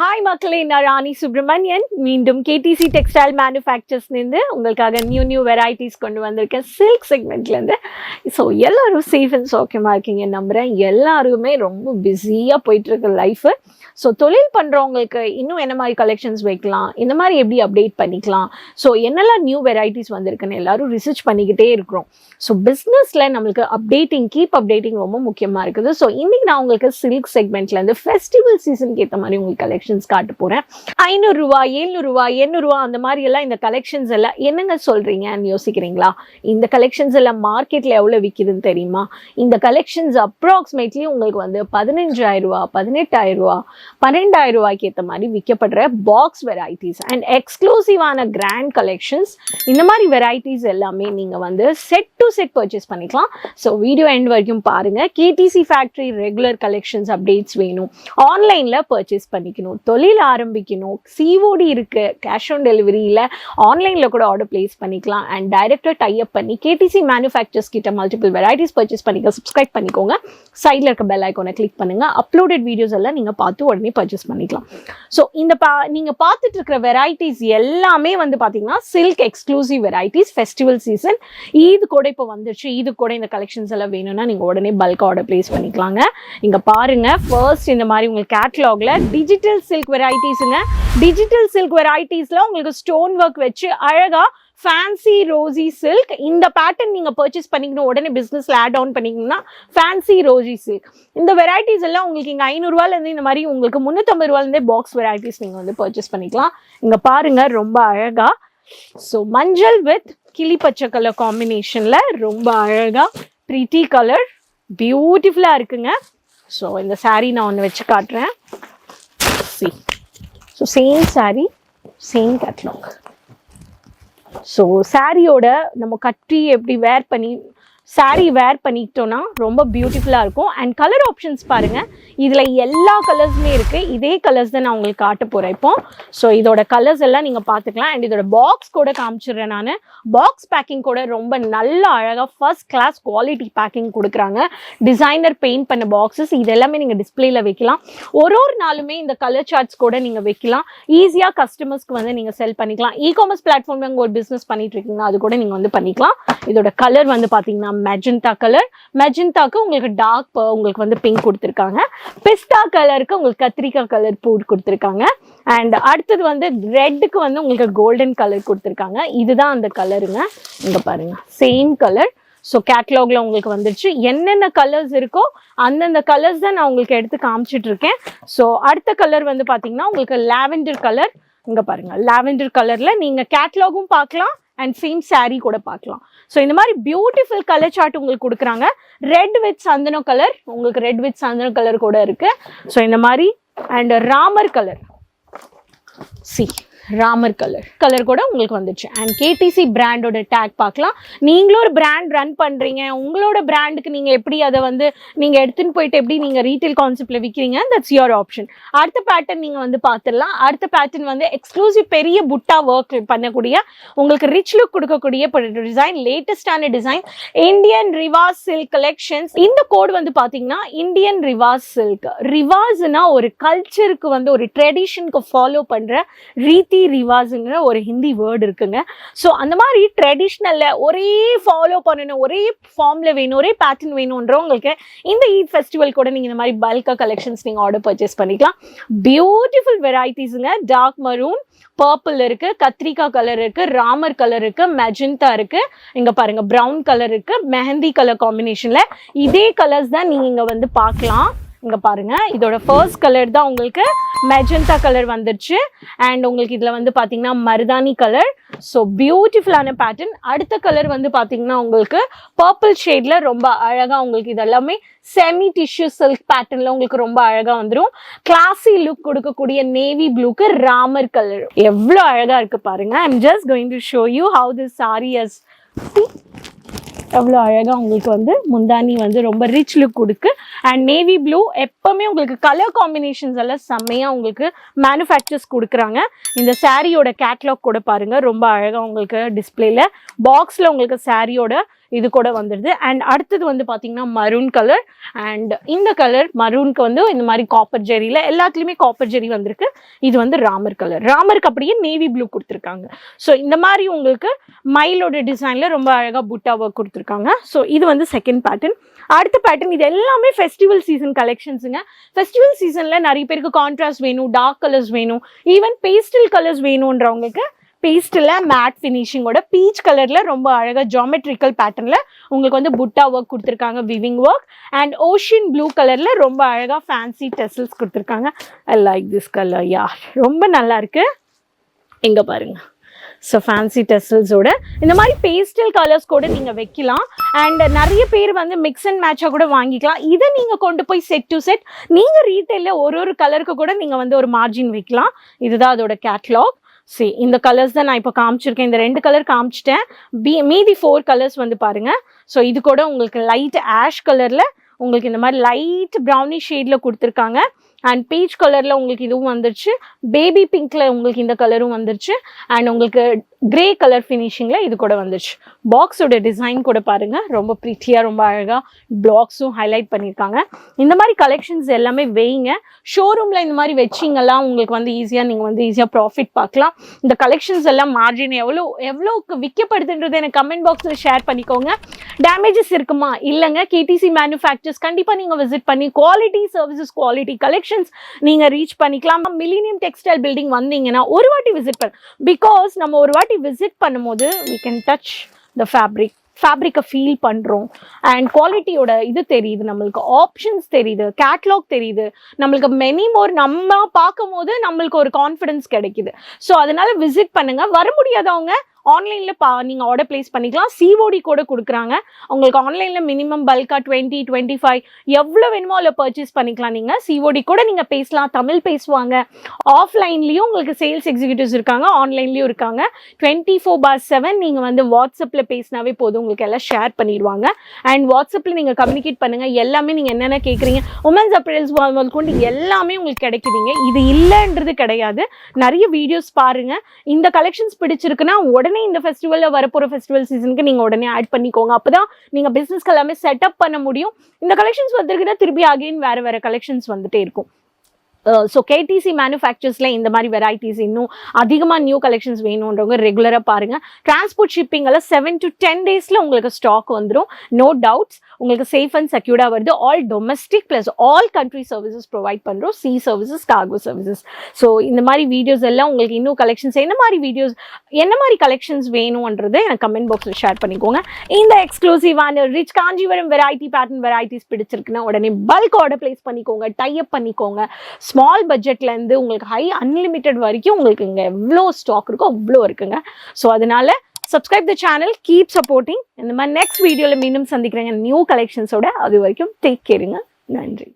Hi மக்களே, நான் ராணி சுப்ரமணியன். மீண்டும் கேடிசி டெக்ஸ்டைல் மேனுஃபேக்சர்ஸ்லேருந்து உங்களுக்காக நியூ வெரைட்டிஸ் கொண்டு வந்திருக்கேன் சில்க் செக்மெண்ட்லேருந்து. ஸோ எல்லோரும் சேஃப் அண்ட் சௌக்கியமாக இருக்கீங்க நம்புகிறேன். எல்லாருமே ரொம்ப பிஸியாக போயிட்டுருக்கு லைஃபு. ஸோ தொழில் பண்ணுறவங்களுக்கு இன்னும் என்ன மாதிரி கலெக்ஷன்ஸ் வைக்கலாம், இந்த மாதிரி எப்படி அப்டேட் பண்ணிக்கலாம், ஸோ என்னெல்லாம் நியூ வெரைட்டிஸ் வந்திருக்குன்னு எல்லாரும் ரிசர்ச் பண்ணிக்கிட்டே இருக்கிறோம். ஸோ பிஸ்னஸில் நம்மளுக்கு கீப் அப்டேட்டிங் ரொம்ப முக்கியமாக இருக்குது. ஸோ இன்றைக்கி நான் உங்களுக்கு சில்க் செக்மெண்ட்லேருந்து ஃபெஸ்டிவல் சீசனுக்கு ஏற்ற மாதிரி உங்களுக்கு கலெக்ஷன்ஸ் காட்ட போறேன். 500 ரூபாய், 700 ரூபாய், 800 ரூபாய் அந்த மாதிரி எல்லாம் இந்த கலெக்ஷன்ஸ் எல்லாம் என்னங்க சொல்றீங்கன்னு யோசிக்கிறீங்களா? இந்த கலெக்ஷன்ஸ் எல்லாம் மார்க்கெட்ல எவ்வளவு விற்கிதுன்னு தெரியுமா? இந்த கலெக்ஷன்ஸ் அப்ராக்சிமேட்லி உங்களுக்கு வந்து 15,000 ரூபாய், 18,000 ரூபாய், 12,000 ரூபாய்க்கு ஏற்ற மாதிரி விற்கப்படுற பாக்ஸ் வெரைட்டிஸ் அண்ட் எக்ஸ்க்ளூசிவான கிராண்ட் கலெக்ஷன்ஸ். இந்த மாதிரி வெரைட்டிஸ் எல்லாமே நீங்க வந்து செட் டு செட் பர்ச்சேஸ் பண்ணிக்கலாம். ஸோ வீடியோ எண்ட் வரைக்கும் பாருங்க. KTC factory regular collections updates வேணும், ஆன்லைன்ல பர்ச்சேஸ் பண்ணிக்கணும், தொழில் ஆரம்பிக்கணும், சிஓடி இருக்கு, கேஷ் ஆன் டெலிவரியில் ஆன்லைனில் கூட ஆர்டர் பிளேஸ் பண்ணிக்கலாம் அண்ட் டைரக்டாக டைப் பண்ணி கேடிசி மேனுஃபேக்சர்ஸ் கிட்ட மல்டிபிள் வெரைட்டிஸ் பர்ச்சேஸ் பண்ணிக்க. சப்ஸ்கிரைப் பண்ணிக்கோங்க, சைடில் இருக்க பெல் ஐக்கானை கிளிக் பண்ணுங்க. அப்லோடட் வீடியோஸ் எல்லாம் நீங்கள் பார்த்து உடனே பர்ச்சேஸ் பண்ணிக்கலாம். ஸோ இந்த நீங்கள் பார்த்துட்டு இருக்கிற வெரைட்டிஸ் எல்லாமே வந்து பார்த்தீங்கன்னா silk exclusive varieties. Festival season ஈது கூட இப்போ வந்துருச்சு. ஈது கூட இந்த கலெக்ஷன்ஸ் எல்லாம் வேணும்னா நீங்கள் உடனே பல்க் ஆர்டர் பிளேஸ் பண்ணிக்கலாங்க. இங்கே பாருங்க, ஃபர்ஸ்ட் இந்த மாதிரி உங்களுக்கு கேட்லாக்ல டிஜிட்டல் சில்க் வெரைட்டிஸுங்க. டிஜிட்டல் சில்க் வெரைட்டிஸ்ல உங்களுக்கு ஸ்டோன் ஒர்க் வச்சு அழகா ஃபேன்சி ரோசி சில்க். இந்த பேட்டர்ன் நீங்க பர்ச்சேஸ் பண்ணிக்கணும், உடனே பிசினஸ்ல ஆட் ஆன் பண்ணிக்கணும்னா ஃபேன்சி ரோசி சில்க். இந்த வெரைட்டிஸ் எல்லாம் உங்களுக்கு இங்க 500 ரூபாயிலேருந்து இந்த மாதிரி உங்களுக்கு 350 ரூபாயிலேருந்தே பாக்ஸ் வெரைட்டிஸ் நீங்க வந்து பர்ச்சேஸ் பண்ணிக்கலாம். இங்க பாருங்க, ரொம்ப அழகா. ஸோ மஞ்சள் வித் கிளி பச்சை கலர் காம்பினேஷன்ல ரொம்ப அழகா ப்ரிட்டி கலர் பியூட்டிஃபுல்லா இருக்குங்க. ஸோ இந்த சாரீ நான் ஒன்று வச்சு காட்டுறேன். So same sari, same catalogue. So சாரியோட நம்ம கட்டி எப்படி வேர் பண்ணி சாரீ வேர் பண்ணிக்கிட்டோன்னா ரொம்ப பியூட்டிஃபுல்லாக இருக்கும். அண்ட் கலர் ஆப்ஷன்ஸ் பாருங்கள், இதில் எல்லா கலர்ஸுமே இருக்குது. இதே கலர்ஸ் தான் நான் உங்களுக்கு காட்ட போகிறேன் இப்போ. ஸோ இதோட கலர்ஸ் எல்லாம் நீங்கள் பார்த்துக்கலாம். அண்ட் இதோட பாக்ஸ் கூட காமிச்சிடுறேன் நான். பாக்ஸ் பேக்கிங் கூட ரொம்ப நல்ல அழகாக ஃபர்ஸ்ட் கிளாஸ் குவாலிட்டி பேக்கிங் கொடுக்குறாங்க. டிசைனர் பெயிண்ட் பண்ண பாக்ஸஸ் இது எல்லாமே நீங்கள் டிஸ்பிளேல வைக்கலாம். ஒரு நாளுமே இந்த கலர் சார்ட்ஸ் கூட நீங்கள் வைக்கலாம். ஈஸியாக கஸ்டமர்ஸ்க்கு வந்து நீங்கள் செல் பண்ணிக்கலாம். இ-காமர்ஸ் பிளாட்ஃபார்ம்ல உங்கள் ஒரு பிஸ்னஸ் பண்ணிட்டு இருக்கீங்கன்னா அது கூட நீங்கள் வந்து பண்ணிக்கலாம். இதோட கலர் வந்து பார்த்தீங்கன்னா மெஜந்தா கலர். மெஜந்தாக்கு உங்களுக்கு டார்க் உங்களுக்கு வந்து பிங்க் கொடுத்துருக்காங்க. பிஸ்தா கலருக்கு உங்களுக்கு கத்திரிக்காய் கலர் பூ கொடுத்துருக்காங்க. அண்ட் அடுத்தது வந்து ரெட்டுக்கு வந்து உங்களுக்கு கோல்டன் கலர் கொடுத்துருக்காங்க. இதுதான் அந்த கலருங்க. இங்க பாருங்க, சேம் கலர். ஸோ கேட்லாக்ல உங்களுக்கு வந்துருச்சு. என்னென்ன கலர்ஸ் இருக்கோ அந்தந்த கலர்ஸ் தான் நான் உங்களுக்கு எடுத்து காமிச்சிட்டு இருக்கேன். ஸோ அடுத்த கலர் வந்து பார்த்தீங்கன்னா உங்களுக்கு லாவெண்டர் கலர். இங்க பாருங்க, லாவெண்டர் கலர்ல நீங்க கேட்லாகும் பார்க்கலாம் அண்ட் சேம் சாரீ கூட பார்க்கலாம். ஸோ இந்த மாதிரி பியூட்டிஃபுல் கலர் சார்ட் உங்களுக்கு கொடுக்குறாங்க. ரெட் வித் சந்தனம் கலர், உங்களுக்கு ரெட் வித் சந்தனம் கலர் கூட இருக்கு. ஸோ இந்த மாதிரி and Ramar colour, Ramar colour கூட உங்களுக்கு வந்துச்சு. அண்ட் கேடிசி பிராண்டோட டேக் பார்க்கலாம். நீங்களும் ஒரு பிராண்ட் ரன் பண்றீங்க, உங்களோட பிராண்டுக்கு நீங்க எப்படி அதை வந்து நீங்க எடுத்துன்னு போயிட்டு எப்படி நீங்க ரீட்டைல் கான்செப்ட்ல விற்கிறீங்க, தட்ஸ் யுவர் ஆப்ஷன். அடுத்த பேட்டர்ன் நீங்க வந்து பார்த்துடலாம். அடுத்த பேட்டர்ன் வந்து எக்ஸ்க்ளூசிவ் பெரிய புட்டா ஒர்க் பண்ணக்கூடிய உங்களுக்கு ரிச் லுக் கொடுக்கக்கூடிய டிசைன், லேட்டஸ்டான டிசைன், இந்தியன் ரிவாஸ் சில்க் கலெக்ஷன்ஸ். இந்த கோட் வந்து பாத்தீங்கன்னா இந்தியன் ரிவாஸ் சில்க். ரிவாஸ்னா ஒரு கல்ச்சருக்கு வந்து ஒரு ட்ரெடிஷனுக்கு ஃபாலோ பண்ற ரீதி ரிவாஸ்ங்கிற ஒரு ஹிந்தி வேர்டு இருக்குங்க. ஸோ அந்த மாதிரி ட்ரெடிஷ்னல்ல ஒரே ஃபாலோ பண்ணணும், ஒரே ஃபார்ம்ல வேணும், ஒரே பேட்டர்ன் வேணும்ன்றவங்களுக்கு இந்த ஈத் ஃபெஸ்டிவல் கூட நீங்க இந்த மாதிரி பல்கா கலெக்ஷன்ஸ் நீங்க ஆர்டர் பர்ச்சேஸ் பண்ணிக்கலாம். பியூட்டிஃபுல் வெரைட்டிஸுங்க. டார்க் மரூன், பர்பிள் இருக்கு, கத்திரிக்காய் கலர் இருக்கு, ராமர் கலர் இருக்கு, மெஜந்தா இருக்கு, இங்க பாருங்க ப்ரௌன் கலர் இருக்கு, மெஹந்தி கலர் காம்பினேஷன்ல இதே கலர்ஸ் தான் நீங்க இங்க வந்து பார்க்கலாம். இங்க பாருங்க, இதோட ஃபர்ஸ்ட் கலர் தான் உங்களுக்கு மெஜந்தா கலர் வந்துருச்சு. அண்ட் உங்களுக்கு இதுல வந்து பாத்தீங்கன்னா மருதானி கலர். ஸோ பியூட்டிஃபுல்லான பேட்டர்ன். அடுத்த கலர் வந்து பாத்தீங்கன்னா உங்களுக்கு பர்பிள் ஷேட்ல ரொம்ப அழகா உங்களுக்கு இதெல்லாமே செமி டிஷ்யூ சில்க் பேட்டர்ன்ல உங்களுக்கு ரொம்ப அழகா வந்துடும். கிளாசி லுக் கொடுக்கக்கூடிய நேவி ப்ளூக்கு ராமர் கலர் எவ்வளவு அழகா இருக்கு பாருங்க. I'm just going to show you how this sorry has. எவ்வளோ அழகாக உங்களுக்கு வந்து முந்தானி வந்து ரொம்ப ரிச் லுக் கொடுக்கு. அண்ட் நேவி ப்ளூ எப்பவுமே உங்களுக்கு கலர் காம்பினேஷன்ஸ் எல்லாம் செம்மையாக உங்களுக்கு மேனுஃபேக்சர்ஸ் கொடுக்குறாங்க. இந்த சாரியோட கேட்லாக் கூட பாருங்க, ரொம்ப அழகாக உங்களுக்கு டிஸ்பிளேல பாக்ஸில் உங்களுக்கு சாரியோட இது கூட வந்துடுது. அண்ட் அடுத்தது வந்து பார்த்தீங்கன்னா மரூன் கலர். அண்ட் இந்த கலர் மரூனுக்கு வந்து இந்த மாதிரி காப்பர் ஜெரியில் எல்லாத்துலேயுமே காப்பர் ஜெரி வந்திருக்கு. இது வந்து ராமர் கலர். ராமருக்கு அப்படியே நேவி ப்ளூ கொடுத்துருக்காங்க. ஸோ இந்த மாதிரி உங்களுக்கு மயிலோட டிசைனில் ரொம்ப அழகாக புட்டா ஒர்க் கொடுத்துருக்காங்க. ஸோ இது வந்து செகண்ட் பேட்டர்ன். அடுத்த பேட்டர்ன் இது எல்லாமே ஃபெஸ்டிவல் சீசன் கலெக்ஷன்ஸுங்க. ஃபெஸ்டிவல் சீசனில் நிறைய பேருக்கு கான்ட்ராஸ்ட் வேணும், டார்க் கலர்ஸ் வேணும், ஈவன் பேஸ்டல் கலர்ஸ் வேணுன்றவங்களுக்கு பேஸ்டில் மேட் ஃபினிஷிங்கோட பீச் கலரில் ரொம்ப அழகாக ஜாமெட்ரிக்கல் பேட்டர்னில் உங்களுக்கு வந்து புட்டா ஒர்க் கொடுத்துருக்காங்க, viewing work. And ocean blue கலரில் ரொம்ப அழகாக ஃபேன்சி டெசல்ஸ் கொடுத்துருக்காங்க. ஐ லைக் திஸ் கலர் யா, ரொம்ப நல்லா இருக்கு. இங்கே பாருங்க. ஸோ ஃபேன்சி டெசல்ஸோட இந்த மாதிரி பேஸ்டல் கலர்ஸ் கூட நீங்கள் வைக்கலாம். அண்ட் நிறைய பேர் வந்து மிக்ஸ் அண்ட் மேட்சாக கூட வாங்கிக்கலாம். இதை நீங்கள் கொண்டு போய் செட் டு செட் நீங்கள் ரீட்டைலில் ஒரு கலருக்கு கூட நீங்கள் வந்து ஒரு மார்ஜின் வைக்கலாம். இதுதான் அதோட கேட்லாக். சரி, இந்த கலர்ஸ் தான் நான் இப்போ காமிச்சிருக்கேன். இந்த 2 கலர் காமிச்சிட்டேன். மீதி 4 கலர்ஸ் வந்து பாருங்கள். ஸோ இது கூட உங்களுக்கு லைட் ஆஷ் கலரில் உங்களுக்கு இந்த மாதிரி லைட் ப்ரௌனிஷ் ஷேடில் கொடுத்துருக்காங்க. அண்ட் பீச் கலரில் உங்களுக்கு இதுவும் வந்துருச்சு. பேபி பிங்க்கில் உங்களுக்கு இந்த கலரும் வந்துருச்சு. அண்ட் உங்களுக்கு கிரே கலர் ஃபினிஷிங்கில் இது கூட வந்துருச்சு. பாக்ஸோட டிசைன் கூட பாருங்கள், ரொம்ப ப்ரிட்டியாக ரொம்ப அழகாக பிளாக்ஸும் ஹைலைட் பண்ணியிருக்காங்க. இந்த மாதிரி கலெக்ஷன்ஸ் எல்லாமே வைங்க. ஷோரூமில் இந்த மாதிரி வச்சிங்கெல்லாம் உங்களுக்கு வந்து நீங்கள் வந்து ஈஸியாக ப்ராஃபிட் பார்க்கலாம். இந்த கலெக்ஷன்ஸ் எல்லாம் மார்ஜின் எவ்வளோக்கு விற்கப்படுதுன்றது எனக்கு கமெண்ட் பாக்ஸில் ஷேர் பண்ணிக்கோங்க. டேமேஜஸ் இருக்குமா? இல்லைங்க. கேடிசி மேனுஃபேக்சர்ஸ் கண்டிப்பாக நீங்கள் விசிட் பண்ணி குவாலிட்டி சர்வீசஸ், குவாலிட்டி கலெக்ஷன்ஸ் நீங்கள் ரீச் பண்ணிக்கலாம். மில்லேனியம் டெக்ஸ்டைல் பில்டிங் வந்தீங்கன்னா ஒரு வாட்டி விசிட் பண்ண, பிகாஸ் நம்ம ஒரு வாட்டி விசிட் பண்ணும்போது we can touch the ஃபேப்ரிக்கை ஃபீல் பண்ணுறோம். அண்ட் குவாலிட்டியோட இது தெரியுது, நம்மளுக்கு ஆப்ஷன்ஸ் தெரியுது, கேட்லாக் தெரியுது, நம்மளுக்கு மெனி மோர் நம்ம பார்க்கும் போது நம்மளுக்கு ஒரு கான்ஃபிடன்ஸ் கிடைக்குது. ஸோ அதனால விசிட் பண்ணுங்க. வர முடியாதவங்க ஆன்லைனில் நீங்கள் ஆர்டர் பிளேஸ் பண்ணிக்கலாம். சிஓடி கூட கொடுக்குறாங்க. உங்களுக்கு ஆன்லைனில் மினிமம் பல்காக 20, 25 எவ்வளோ வேணுமோ அதில் பர்ச்சேஸ் பண்ணிக்கலாம். நீங்கள் சிஓடி கூட நீங்கள் பேசலாம். தமிழ் பேசுவாங்க. ஆஃப்லைன்லேயும் உங்களுக்கு சேல்ஸ் எக்ஸிக்யூட்டிவ்ஸ் இருக்காங்க, ஆன்லைன்லேயும் இருக்காங்க. 24/7 நீங்கள் வந்து வாட்ஸ்அப்பில் பேசினாவே போதும், உங்களுக்கு எல்லாம் ஷேர் பண்ணிடுவாங்க. அண்ட் வாட்ஸ்அப்பில் நீங்கள் கம்யூனிகேட் பண்ணுங்கள். எல்லாமே நீங்கள் என்னென்ன கேட்குறீங்க, உமன்ஸ் அப்பரல்ஸ் கொண்டு எல்லாமே உங்களுக்கு கிடைக்குதுங்க. இது இல்லைன்றது கிடையாது. நிறைய வீடியோஸ் பாருங்கள். இந்த கலெக்ஷன்ஸ் பிடிச்சிருக்குன்னா உடனே இந்த ஃபெஸ்டிவலில் வரப்போகிற ஃபெஸ்டிவல் சீசனுக்கு நீங்கள் உடனே ஆட் பண்ணிக்கோங்க. அப்போ தான் நீங்கள் பிஸ்னஸ்க்கு எல்லாமே செட்டப் பண்ண முடியும். இந்த கலெக்ஷன்ஸ் வந்துருக்குன்னா திருப்பி அகைன் வேறு கலெக்ஷன்ஸ் வந்துட்டே இருக்கும். ஸோ கேடிசி மேனுஃபேக்சர்ஸில் இந்த மாதிரி வெரைட்டிஸ் இன்னும் அதிகமாக நியூ கலெக்ஷன்ஸ் வேணுன்றவங்க ரெகுலராக பாருங்கள். டிரான்ஸ்போர்ட் ஷிப்பிங் எல்லாம் 7 to 10 டேஸில் உங்களுக்கு ஸ்டாக் வந்துடும். No doubts. உங்களுக்கு சேஃப் அண்ட் செக்யூர்டாக வருது. All domestic plus all country services provide பண்ணுறோம். Sea services, cargo services. So இந்த மாதிரி வீடியோஸ் எல்லாம் உங்களுக்கு இன்னும் கலெக்ஷன்ஸ் என்ன மாதிரி கலெக்ஷன்ஸ் வேணும்ன்றது எனக்கு கமெண்ட் பாக்ஸில் ஷேர் பண்ணிக்கோங்க. இந்த எக்ஸ்க்ளூசிவான rich Kanchipuram variety pattern varieties பிடிச்சிருக்குன்னா உடனே பல்க் ஆர்டர் பிளேஸ் பண்ணிக்கோங்க, டைப் பண்ணிக்கோங்க. ஸ்மால் பட்ஜெட்லேருந்து உங்களுக்கு ஹை அன்லிமிட்டெட் வரைக்கும் உங்களுக்கு இங்கே எவ்வளோ ஸ்டாக் இருக்கோ அவ்வளோ இருக்குங்க. ஸோ அதனால subscribe the channel, keep supporting. இந்த மாதிரி நெக்ஸ்ட் வீடியோவில் மீண்டும் சந்திக்கிறேங்க நியூ கலெக்ஷன்ஸோட. அது வரைக்கும் டேக் கேருங்க. நன்றி.